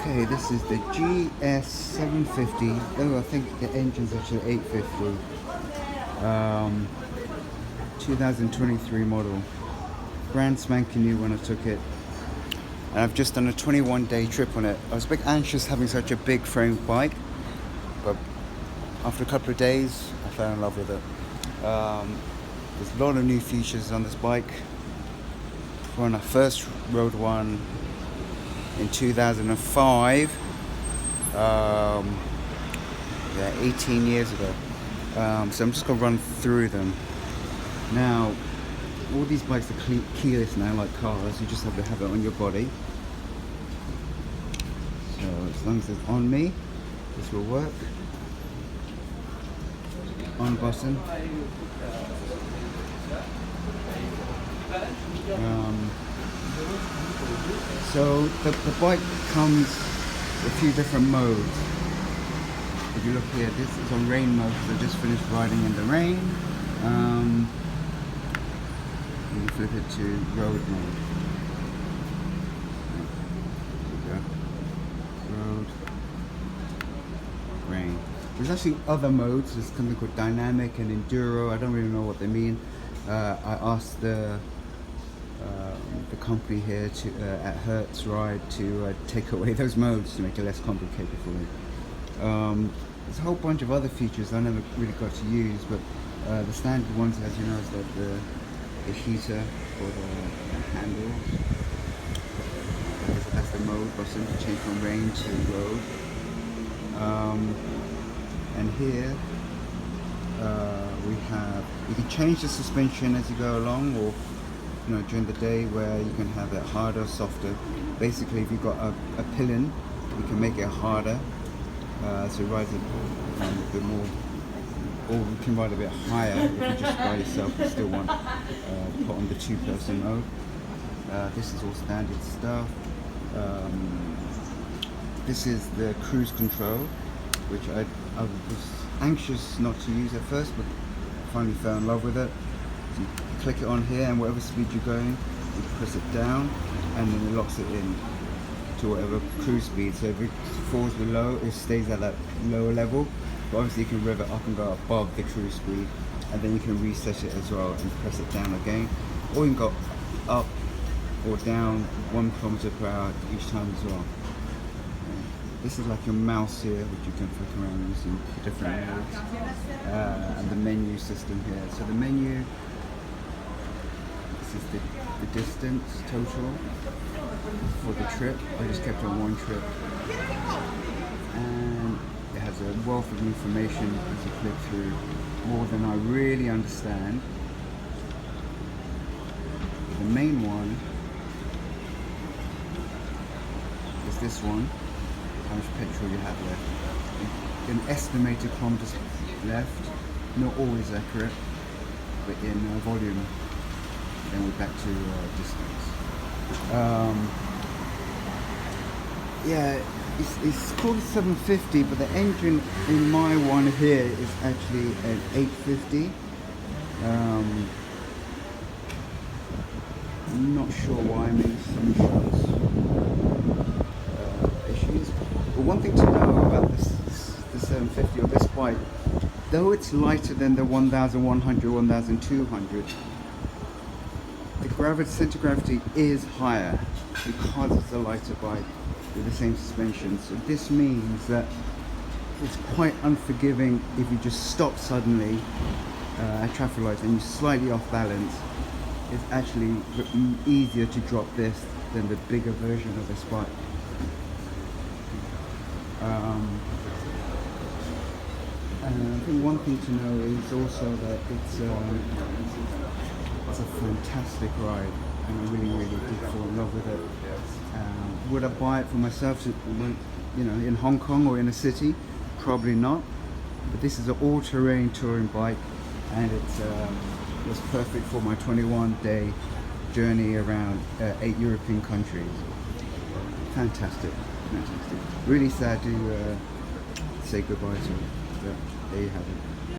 Okay, this is the GS750. Oh, I think the engine's actually 850. 2023 model. Brand spanking new when I took it. And I've just done a 21-day trip on it. I was a bit anxious having such a big frame bike, but after a couple of days, I fell in love with it. There's a lot of new features on this bike. When I first rode one in 2005, 18 years ago. So I'm just gonna run through them. Now, all these bikes are keyless now, like cars. You just have to have it on your body. So as long as it's on me, this will work. On button. So the bike comes with a few different modes. If you look here, this is on rain mode because I just finished riding in the rain. You flip it to road mode. There we go. Road, rain. There's actually other modes. There's something called dynamic and enduro. I don't really know what they mean. I asked the company here at Hertz Ride to take away those modes to make it less complicated for me. There's a whole bunch of other features I never really got to use, but the standard ones, as you know, is like the heater for the handles. That's the mode button to change from rain to road. And here we have, you can change the suspension as you go along, or during the day, where you can have it harder, softer. Basically, if you've got a pillion, you can make it harder, so it rides a bit more, or you can ride a bit higher if you just by yourself and still want put on the two-person mode. This is all standard stuff. This is the cruise control, which I was anxious not to use at first, but finally fell in love with it. So you click it on here, and whatever speed you're going, you press it down, and then it locks it in to whatever cruise speed. So if it falls below, it stays at that lower level. But obviously you can rev it up and go above the cruise speed, and then you can reset it as well and press it down again. Or you can go up or down 1 km per hour each time as well. This is like your mouse here, which you can flick around using different modes, and the menu system here. So the menu, this is the distance total for the trip. I just kept on one trip, and it has a wealth of information as you click through, more than I really understand. The main one is this one. How much petrol you have left. An estimated kilometers left, not always accurate, but in volume. Then we're back to distance. Yeah, it's called a 750, but the engine in my one here is actually an 850. I'm not sure why, maybe some issues. But one thing to know about the 750 or this bike, though it's lighter than the 1100, 1200, the center of gravity is higher because it's a lighter bike with the same suspension. So this means that it's quite unforgiving if you just stop suddenly at traffic lights and you're slightly off balance. It's actually easier to drop this than the bigger version of this bike. And I think one thing to know is also that it's a fantastic ride, and I really did fall in love with it. Would I buy it for myself, in Hong Kong or in a city? Probably not. But this is an all-terrain touring bike, and it was perfect for my 21-day journey around 8 European countries. Fantastic. Really sad to say goodbye to it, but there you have it.